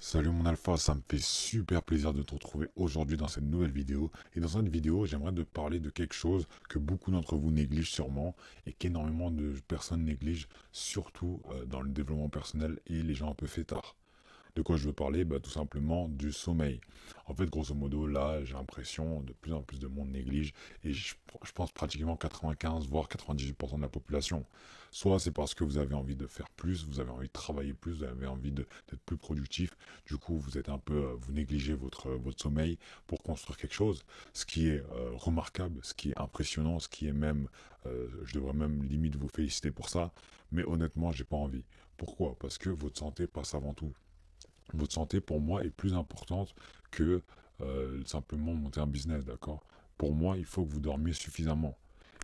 Salut mon Alpha, ça me fait super plaisir de te retrouver aujourd'hui dans cette nouvelle vidéo. Et dans cette vidéo, j'aimerais te parler de quelque chose que beaucoup d'entre vous négligent sûrement et qu'énormément de personnes négligent, surtout dans le développement personnel et les gens un peu fêtards. De quoi je veux parler? Tout simplement du sommeil. En fait, grosso modo, là, j'ai l'impression de plus en plus de monde néglige et je pense pratiquement 95 voire 98% de la population. Soit c'est parce que vous avez envie de faire plus, vous avez envie de travailler plus, vous avez envie d'être plus productif. Du coup, vous êtes un peu, vous négligez votre sommeil pour construire quelque chose, ce qui est remarquable, ce qui est impressionnant, ce qui est même, je devrais même limite vous féliciter pour ça. Mais honnêtement, j'ai pas envie. Pourquoi? Parce que votre santé passe avant tout. Votre santé, pour moi, est plus importante que simplement monter un business, d'accord? Pour moi, il faut que vous dormiez suffisamment.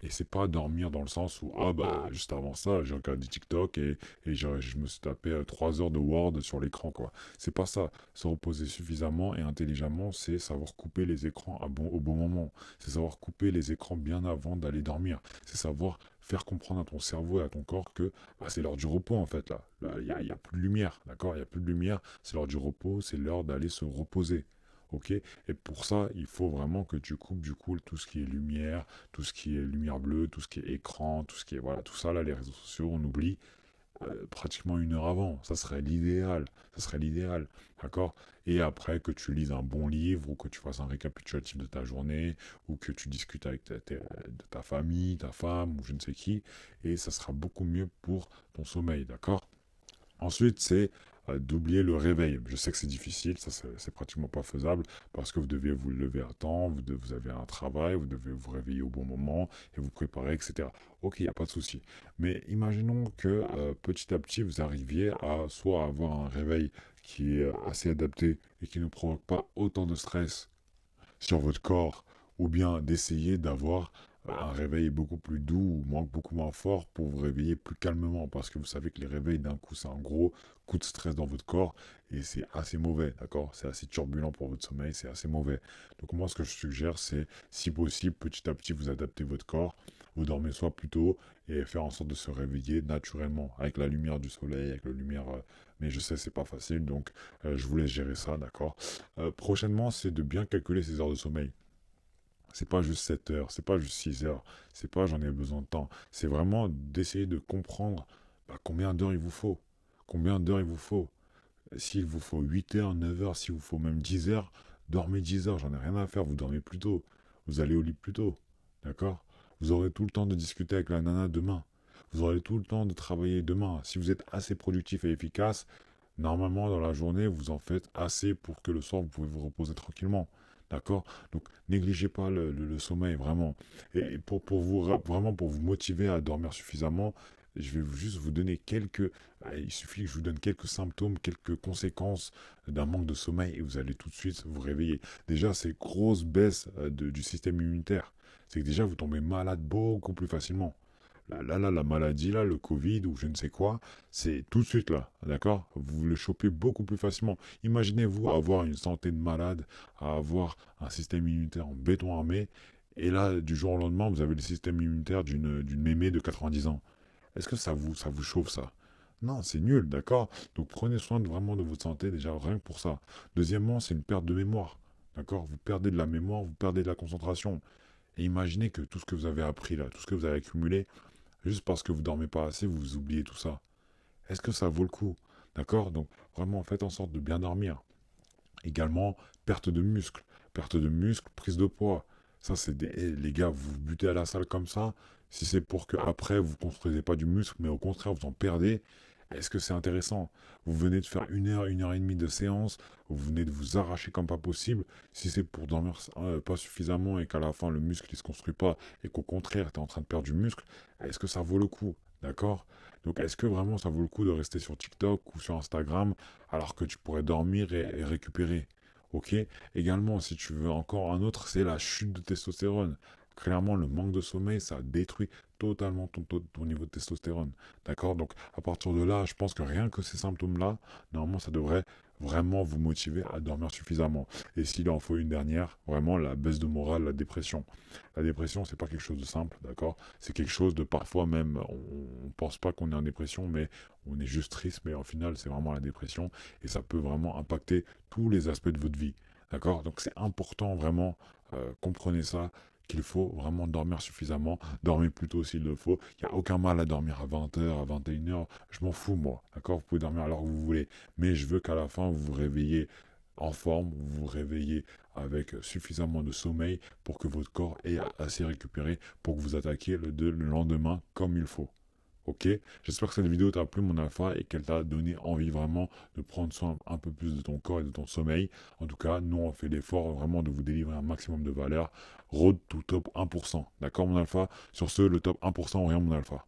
Et c'est pas dormir dans le sens où, ah bah, juste avant ça, j'ai regardé TikTok et je me suis tapé 3 heures de Word sur l'écran, quoi. C'est pas ça. Se reposer suffisamment et intelligemment, c'est savoir couper les écrans au bon moment. C'est savoir couper les écrans bien avant d'aller dormir. C'est savoir faire comprendre à ton cerveau et à ton corps que c'est l'heure du repos en fait là. Là, il y a plus de lumière, d'accord? Il y a plus de lumière, c'est l'heure du repos, c'est l'heure d'aller se reposer. Ok? Et pour ça, il faut vraiment que tu coupes du coup tout ce qui est lumière, tout ce qui est lumière bleue, tout ce qui est écran, tout ce qui est voilà, tout ça là, les réseaux sociaux, on oublie pratiquement 1 heure avant. Ça serait l'idéal. Ça serait l'idéal. D'accord? Et après, que tu lises un bon livre, ou que tu fasses un récapitulatif de ta journée, ou que tu discutes avec de ta famille, ta femme, ou je ne sais qui, et ça sera beaucoup mieux pour ton sommeil. D'accord? Ensuite, c'est d'oublier le réveil. Je sais que c'est difficile, ça c'est pratiquement pas faisable parce que vous devez vous lever à temps, vous avez un travail, vous devez vous réveiller au bon moment et vous préparer, etc. Ok, il n'y a pas de souci. Mais imaginons que petit à petit vous arriviez à soit avoir un réveil qui est assez adapté et qui ne provoque pas autant de stress sur votre corps, ou bien d'essayer d'avoir un réveil beaucoup plus doux ou beaucoup moins fort pour vous réveiller plus calmement, parce que vous savez que les réveils d'un coup, c'est un gros coup de stress dans votre corps, et c'est assez mauvais, d'accord? C'est assez turbulent pour votre sommeil, c'est assez mauvais. Donc moi, ce que je suggère, c'est, si possible, petit à petit, vous adaptez votre corps, vous dormez soit plus tôt, et faire en sorte de se réveiller naturellement, avec la lumière du soleil, avec la lumière... mais je sais, c'est pas facile, donc je vous laisse gérer ça, d'accord? Prochainement, c'est de bien calculer ses heures de sommeil. C'est pas juste 7 heures, c'est pas juste 6 heures, c'est pas j'en ai besoin de temps. C'est vraiment d'essayer de comprendre combien d'heures il vous faut. Combien d'heures il vous faut. S'il vous faut 8 heures, 9 heures, s'il vous faut même 10 heures, dormez 10 heures, j'en ai rien à faire, vous dormez plus tôt. Vous allez au lit plus tôt. D'accord? Vous aurez tout le temps de discuter avec la nana demain. Vous aurez tout le temps de travailler demain. Si vous êtes assez productif et efficace, normalement, dans la journée, vous en faites assez pour que le soir, vous pouvez vous reposer tranquillement. D'accord? Donc, négligez pas le sommeil, vraiment. Et pour vous, vraiment, pour vous motiver à dormir suffisamment, je vais juste vous donner quelques... Il suffit que je vous donne quelques symptômes, quelques conséquences d'un manque de sommeil et vous allez tout de suite vous réveiller. Déjà, c'est grosse baisse du système immunitaire. C'est que déjà, vous tombez malade beaucoup plus facilement. La maladie, là, le Covid ou je ne sais quoi, c'est tout de suite là, d'accord? Vous le chopez beaucoup plus facilement. Imaginez-vous avoir une santé de malade, avoir un système immunitaire en béton armé, et là, du jour au lendemain, vous avez le système immunitaire d'une mémé de 90 ans. Est-ce que ça vous chauffe ça? Non, c'est nul, d'accord? Donc prenez soin vraiment de votre santé, déjà rien que pour ça. Deuxièmement, c'est une perte de mémoire, d'accord? Vous perdez de la mémoire, vous perdez de la concentration. Et imaginez que tout ce que vous avez appris là, tout ce que vous avez accumulé, juste parce que vous dormez pas assez, vous oubliez tout ça. Est-ce que ça vaut le coup? D'accord? Donc vraiment faites en sorte de bien dormir. Également, perte de muscle. Perte de muscle, prise de poids. Ça, les gars, vous vous butez à la salle comme ça. Si c'est pour que après vous construisez pas du muscle, mais au contraire vous en perdez, est-ce que c'est intéressant? Vous venez de faire 1 heure et demie de séance, vous venez de vous arracher comme pas possible. Si c'est pour dormir pas suffisamment et qu'à la fin le muscle il se construit pas et qu'au contraire tu es en train de perdre du muscle, est-ce que ça vaut le coup? D'accord? Donc est-ce que vraiment ça vaut le coup de rester sur TikTok ou sur Instagram alors que tu pourrais dormir et récupérer? Ok? Également, si tu veux encore un autre, c'est la chute de testostérone. Clairement, le manque de sommeil, ça détruit totalement ton niveau de testostérone. D'accord? Donc, à partir de là, je pense que rien que ces symptômes-là, normalement, ça devrait vraiment vous motiver à dormir suffisamment. Et s'il en faut une dernière, vraiment la baisse de morale, la dépression. La dépression, c'est pas quelque chose de simple, d'accord? C'est quelque chose de parfois même, on pense pas qu'on est en dépression, mais on est juste triste, mais en final, c'est vraiment la dépression et ça peut vraiment impacter tous les aspects de votre vie, d'accord? Donc c'est important vraiment, comprenez ça, qu'il faut vraiment dormir suffisamment, dormir plus tôt s'il le faut. Il n'y a aucun mal à dormir à 20 h, à 21 h, je m'en fous moi, d'accord? Vous pouvez dormir à l'heure que vous voulez, mais je veux qu'à la fin vous vous réveillez en forme, vous vous réveillez avec suffisamment de sommeil pour que votre corps ait assez récupéré pour que vous attaquiez le lendemain comme il faut. Ok? J'espère que cette vidéo t'a plu, mon alpha, et qu'elle t'a donné envie vraiment de prendre soin un peu plus de ton corps et de ton sommeil. En tout cas, nous, on fait l'effort vraiment de vous délivrer un maximum de valeur. Road to top 1%. D'accord, mon alpha? Sur ce, le top 1% ou rien, mon alpha.